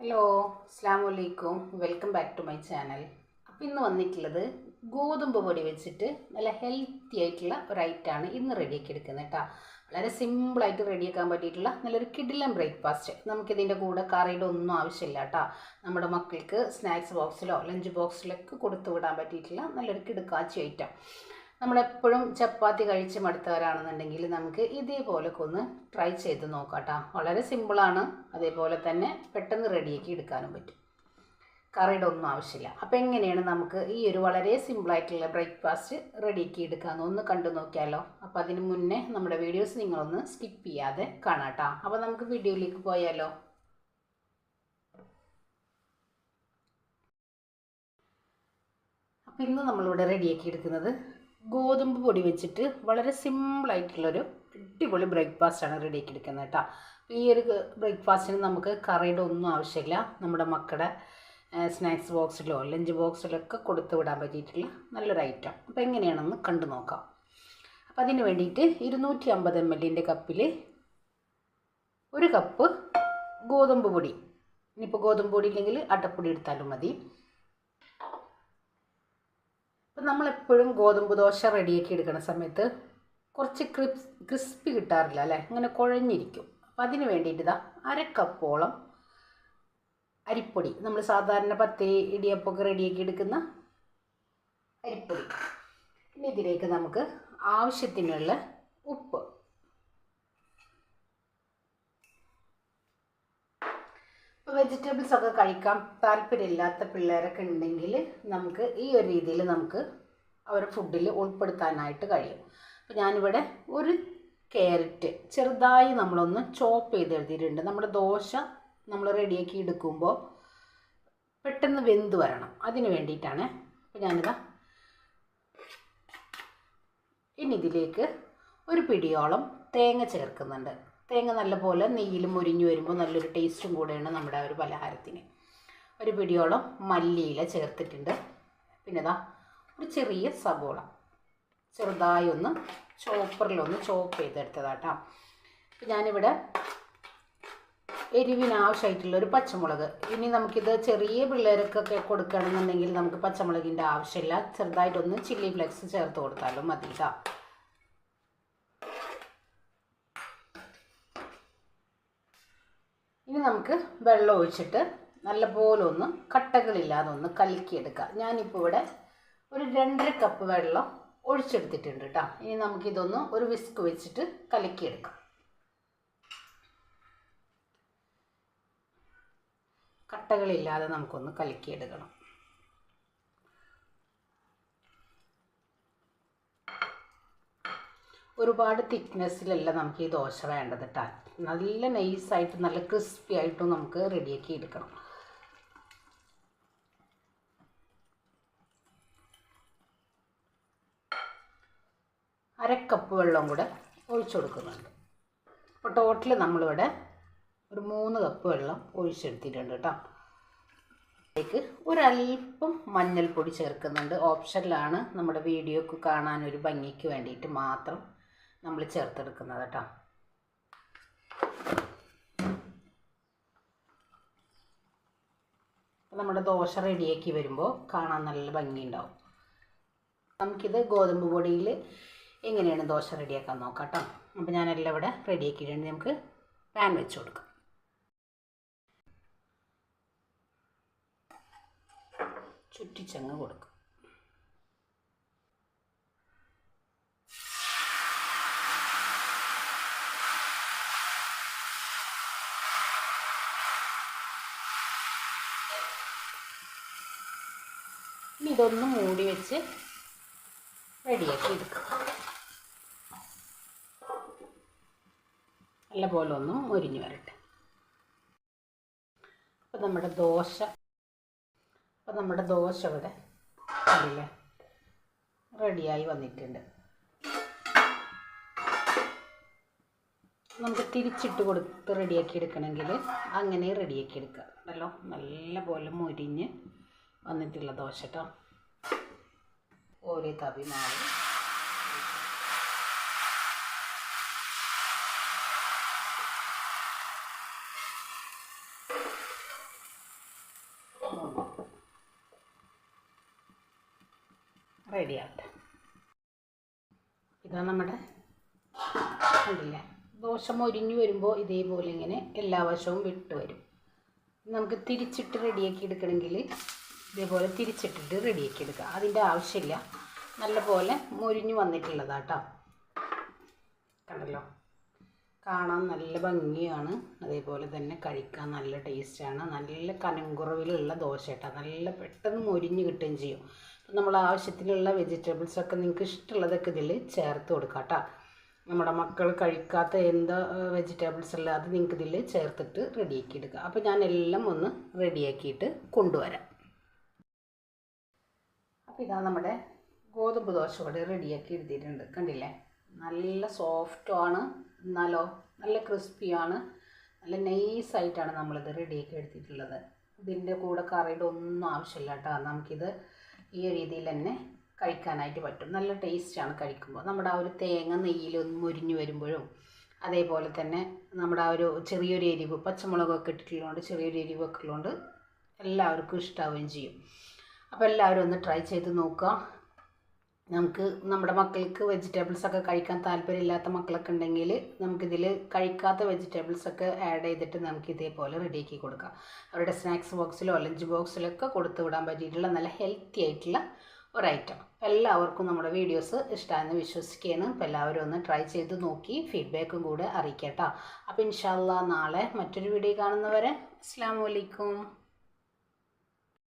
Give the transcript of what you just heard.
Hello, അസ്സലാമു അലൈക്കും. Welcome back to my channel. അപ്പോൾ ഇന്ന് വന്നിട്ടുള്ളത് ഗോതമ്പ് പൊടി വെച്ചിട്ട് നല്ല ഹെൽത്തി ആയിട്ടുള്ള ഒരു ഐറ്റമാണ് ഇന്ന് റെഡിയാക്കി എടുക്കുന്നത് കേട്ടോ. വളരെ സിമ്പിളായിട്ട് റെഡിയാക്കാൻ പറ്റിയിട്ടുള്ള നല്ലൊരു കിടിലൻ ബ്രേക്ക്ഫാസ്റ്റ്. നമുക്കിതിൻ്റെ കൂടെ കറിയുടെ ഒന്നും ആവശ്യമില്ല കേട്ടോ. നമ്മുടെ മക്കൾക്ക് സ്നാക്സ് ബോക്സിലോ ലഞ്ച് ബോക്സിലൊക്കെ കൊടുത്തു വിടാൻ പറ്റിയിട്ടുള്ള നല്ലൊരു കിടുക്കാച്ചി ഐറ്റം. നമ്മളെപ്പോഴും ചപ്പാത്തി കഴിച്ച് മടുത്തവരാണെന്നുണ്ടെങ്കിൽ നമുക്ക് ഇതേപോലൊക്കെ ഒന്ന് ട്രൈ ചെയ്ത് നോക്കാം കേട്ടോ. വളരെ സിമ്പിളാണ്, അതേപോലെ തന്നെ പെട്ടെന്ന് റെഡിയാക്കി എടുക്കാനും പറ്റും. കറിയുടെ ഒന്നും ആവശ്യമില്ല. അപ്പോൾ എങ്ങനെയാണ് നമുക്ക് ഈ ഒരു വളരെ സിമ്പിളായിട്ടുള്ള ബ്രേക്ക്ഫാസ്റ്റ് റെഡിയാക്കി എടുക്കാമെന്ന് ഒന്ന് കണ്ടു നോക്കിയാലോ. അപ്പോൾ അതിന് മുന്നേ നമ്മുടെ വീഡിയോസ് നിങ്ങളൊന്ന് സ്കിപ്പ് ചെയ്യാതെ കാണാം കേട്ടോ. അപ്പോൾ നമുക്ക് വീഡിയോയിലേക്ക് പോയാലോ. അപ്പോൾ ഇന്ന് നമ്മളിവിടെ റെഡിയാക്കി എടുക്കുന്നത് ഗോതമ്പ് പൊടി വെച്ചിട്ട് വളരെ സിമ്പിളായിട്ടുള്ളൊരു അടിപൊളി ബ്രേക്ക്ഫാസ്റ്റാണ് റെഡിയാക്കി എടുക്കുന്നത് കേട്ടോ. ഈ ഒരു ബ്രേക്ക്ഫാസ്റ്റിന് നമുക്ക് കറിയുടെ ഒന്നും ആവശ്യമില്ല. നമ്മുടെ മക്കളുടെ സ്നാക്സ് ബോക്സിലോ ലഞ്ച് ബോക്സിലൊക്കെ കൊടുത്തു വിടാൻ പറ്റിയിട്ടുള്ള നല്ലൊരു ഐറ്റം. അപ്പോൾ എങ്ങനെയാണെന്ന് കണ്ടു നോക്കാം. അപ്പോൾ അതിന് വേണ്ടിയിട്ട് 250 ml കപ്പിൽ 1 കപ്പ് ഗോതമ്പ് പൊടി, ഇനിയിപ്പോൾ ഗോതമ്പ് പൊടി ഇല്ലെങ്കിൽ അട്ടപ്പൊടി എടുത്താലും മതി. അപ്പം നമ്മളെപ്പോഴും ഗോതമ്പ് ദോശ റെഡിയാക്കി എടുക്കുന്ന സമയത്ത് കുറച്ച് ക്രിസ്പി കിട്ടാറില്ല അല്ലേ, ഇങ്ങനെ കുഴഞ്ഞിരിക്കും. അപ്പം അതിന് വേണ്ടിയിട്ട് ഇതാ 1/2 കപ്പോളം അരിപ്പൊടി, നമ്മൾ സാധാരണ പത്തി ഇടിയപ്പമൊക്കെ റെഡിയാക്കി എടുക്കുന്ന അരിപ്പൊടി. ഇനി ഇതിലേക്ക് നമുക്ക് ആവശ്യത്തിനുള്ള ഉപ്പ്. ഇപ്പോൾ വെജിറ്റബിൾസ് ഒക്കെ കഴിക്കാൻ താല്പര്യമില്ലാത്ത പിള്ളേരൊക്കെ ഉണ്ടെങ്കിൽ നമുക്ക് ഈ ഒരു രീതിയിൽ നമുക്ക് അവരുടെ ഫുഡിൽ ഉൾപ്പെടുത്താനായിട്ട് കഴിയും. അപ്പോൾ ഞാനിവിടെ 1 ക്യാരറ്റ് ചെറുതായി നമ്മളൊന്ന് ചോപ്പ് ചെയ്ത് എടുത്തിട്ടുണ്ട്. നമ്മുടെ ദോശ നമ്മൾ റെഡിയാക്കി എടുക്കുമ്പോൾ പെട്ടെന്ന് വെന്ത് വരണം, അതിന് വേണ്ടിയിട്ടാണ്. അപ്പോൾ ഞാനിതാ ഇനി ഇതിലേക്ക് 1 പിടിയോളം തേങ്ങ ചേർക്കുന്നുണ്ട്. തേങ്ങ നല്ലപോലെ നെയ്യിൽ മുരിഞ്ഞു വരുമ്പോൾ നല്ലൊരു ടേസ്റ്റും കൂടെയാണ് നമ്മുടെ ഒരു പലഹാരത്തിന്. 1 പിടിയോളം മല്ലിയില ചേർത്തിട്ടുണ്ട്. പിന്നെ ഇതാ ഒരു ചെറിയ സബോള ചെറുതായി ഒന്ന് ചോപ്പറിലൊന്ന് ചോപ്പ് ചെയ്തെടുത്തതാട്ടോ. അപ്പം ഞാനിവിടെ എരിവിനാവശ്യമായിട്ടുള്ളൊരു പച്ചമുളക്, ഇനി നമുക്കിത് ചെറിയ പിള്ളേർക്കൊക്കെ കൊടുക്കുകയാണെന്നുണ്ടെങ്കിൽ നമുക്ക് പച്ചമുളകിൻ്റെ ആവശ്യമില്ല, ചെറുതായിട്ടൊന്ന് ചില്ലി ഫ്ലെക്സ് ചേർത്ത് കൊടുത്താലും മതി കേട്ടോ. ഇനി നമുക്ക് വെള്ളം ഒഴിച്ചിട്ട് നല്ലപോലെ ഒന്ന് കട്ടകളില്ലാതെ ഒന്ന് കലക്കിയെടുക്കാം. ഞാനിപ്പോൾ ഇവിടെ ഒരു 2.5 കപ്പ് വെള്ളം ഒഴിച്ചെടുത്തിട്ടുണ്ട് കേട്ടോ. ഇനി നമുക്കിതൊന്ന് ഒരു വിസ്ക് വെച്ചിട്ട് കലക്കിയെടുക്കാം. കട്ടകളില്ലാതെ നമുക്കൊന്ന് കലക്കിയെടുക്കണം. ഒരുപാട് തിക്നെസ്സിലല്ല നമുക്ക് ഈ ദോശ വേണ്ടത് കേട്ടോ. നല്ല നൈസായിട്ട് നല്ല ക്രിസ്പി ആയിട്ടും നമുക്ക് റെഡിയാക്കി എടുക്കണം. അര കപ്പ് വെള്ളം കൂടെ ഒഴിച്ചു കൊടുക്കുന്നുണ്ട്. അപ്പോൾ ടോട്ടൽ നമ്മളിവിടെ ഒരു 3 കപ്പ് വെള്ളം ഒഴിച്ചെടുത്തിട്ടുണ്ട് കേട്ടോ. അതിലേക്ക് ഒരല്പം മഞ്ഞൾപ്പൊടി ചേർക്കുന്നുണ്ട്. ഓപ്ഷനിലാണ്, നമ്മുടെ വീഡിയോക്ക് കാണാനൊരു ഭംഗിക്ക് വേണ്ടിയിട്ട് മാത്രം നമ്മൾ ചേർത്തെടുക്കുന്നത് കേട്ടോ. നമ്മുടെ ദോശ റെഡിയാക്കി വരുമ്പോൾ കാണാൻ നല്ല ഭംഗിയുണ്ടാവും. നമുക്കിത് ഗോതമ്പ് പൊടിയിൽ എങ്ങനെയാണ് ദോശ റെഡിയാക്കാൻ നോക്കാം കേട്ടോ. അപ്പോൾ ഞാനെല്ലാം ഇവിടെ റെഡിയാക്കിയിട്ടുണ്ട്. നമുക്ക് പാൻ വെച്ച് കൊടുക്കാം. ചുറ്റിച്ചങ്ങ് കൊടുക്കും. ഇനി ഇതൊന്ന് മൂടി വെച്ച് റെഡിയാക്കി എടുക്കാം. നല്ലപോലെ ഒന്ന് മൊരിഞ്ഞ് വരട്ടെ. അപ്പോൾ നമ്മുടെ ദോശ ഇവിടെ അല്ലേ റെഡിയായി വന്നിട്ടുണ്ട്. നമുക്ക് തിരിച്ചിട്ട് കൊടുത്ത് റെഡിയാക്കി എടുക്കണമെങ്കിൽ അങ്ങനെ റെഡിയാക്കി എടുക്കാം. നല്ലപോലെ മൊരിഞ്ഞ് വന്നിട്ടുള്ള ദോശ കേട്ടോ. ഓരോ തവി മാവ് റെഡി ആവട്ടെ. ഇതാ നമ്മുടെ കണ്ടില്ലേ, ദോശ മൊരിഞ്ഞു വരുമ്പോൾ ഇതേപോലെ ഇങ്ങനെ എല്ലാ വശവും വിട്ട് വരും. നമുക്ക് തിരിച്ചിട്ട് റെഡിയാക്കി എടുക്കണമെങ്കിൽ ഇതേപോലെ തിരിച്ചിട്ടിട്ട് റെഡിയാക്കി എടുക്കുക. അതിൻ്റെ ആവശ്യമില്ല, നല്ലപോലെ മൊരിഞ്ഞു വന്നിട്ടുള്ളതാട്ടോ. കണ്ടല്ലോ, കാണാൻ നല്ല ഭംഗിയാണ്, അതേപോലെ തന്നെ കഴിക്കാൻ നല്ല ടേസ്റ്റാണ്. നല്ല കനം കുറവിലുള്ള ദോശ കേട്ടോ, നല്ല പെട്ടെന്ന് മൊരിഞ്ഞ് കിട്ടുകയും ചെയ്യും. നമ്മൾ ആവശ്യത്തിനുള്ള വെജിറ്റബിൾസൊക്കെ നിങ്ങൾക്ക് ഇഷ്ടമുള്ളതൊക്കെ ഇതിൽ ചേർത്ത് കൊടുക്കാം കേട്ടോ. നമ്മുടെ മക്കൾ കഴിക്കാത്ത എന്താ വെജിറ്റബിൾസ് ഉള്ളത് അത് നിങ്ങൾക്ക് ഇതിൽ ചേർത്തിട്ട് റെഡിയാക്കി എടുക്കുക. അപ്പോൾ ഞാൻ എല്ലാം ഒന്ന് റെഡിയാക്കിയിട്ട് കൊണ്ടുവരാം. അപ്പോൾ ഇതാ നമ്മുടെ ഗോതമ്പ് ദോശ കൂടെ റെഡിയാക്കി എടുത്തിട്ടുണ്ട്. കണ്ടില്ലേ, നല്ല സോഫ്റ്റുമാണ്, എന്നാലോ നല്ല ക്രിസ്പിയാണ്, നല്ല നൈസായിട്ടാണ് നമ്മളിത് റെഡിയാക്കി എടുത്തിട്ടുള്ളത്. ഇതിൻ്റെ കൂടെ കറിയുടെ ഒന്നും ആവശ്യമില്ല കേട്ടോ. നമുക്കിത് ഈ രീതിയിൽ തന്നെ കഴിക്കാനായിട്ട് പറ്റും. നല്ല ടേസ്റ്റാണ് കഴിക്കുമ്പോൾ. നമ്മുടെ ആ ഒരു തേങ്ങ നെയ്യിലൊന്ന് മുരിഞ്ഞു വരുമ്പോഴും അതേപോലെ തന്നെ നമ്മുടെ ആ ഒരു ചെറിയൊരു എരിവ്, പച്ചമുളകൊക്കെ ഇട്ടിട്ടുള്ളതുകൊണ്ട് ചെറിയൊരു എരിവൊക്കെ ഉള്ളതുകൊണ്ട് എല്ലാവർക്കും ഇഷ്ടാവുകയും ചെയ്യും. അപ്പോൾ എല്ലാവരും ഒന്ന് ട്രൈ ചെയ്ത് നോക്കുക. നമുക്ക് നമ്മുടെ മക്കൾക്ക് വെജിറ്റബിൾസൊക്കെ കഴിക്കാൻ താല്പര്യമില്ലാത്ത മക്കളൊക്കെ ഉണ്ടെങ്കിൽ നമുക്കിതിൽ കഴിക്കാത്ത വെജിറ്റബിൾസൊക്കെ ആഡ് ചെയ്തിട്ട് നമുക്ക് ഇതേപോലെ റെഡിയാക്കി കൊടുക്കാം. അവരുടെ സ്നാക്സ് ബോക്സിലോ ലഞ്ച് ബോക്സിലൊക്കെ കൊടുത്തു വിടാൻ പറ്റിയിട്ടുള്ള നല്ല ഹെൽത്തി ആയിട്ടുള്ള ഒരു ഐറ്റം. എല്ലാവർക്കും നമ്മുടെ വീഡിയോസ് ഇഷ്ടമാണെന്ന് വിശ്വസിക്കുകയാണ്. അപ്പോൾ എല്ലാവരും ഒന്ന് ട്രൈ ചെയ്ത് നോക്കി ഫീഡ്ബാക്കും കൂടെ അറിയിക്കാം കേട്ടോ. അപ്പോൾ ഇൻഷാ അല്ലാഹ് നാളെ മറ്റൊരു വീഡിയോ കാണുന്നവരെ അസ്സലാമു അലൈക്കും.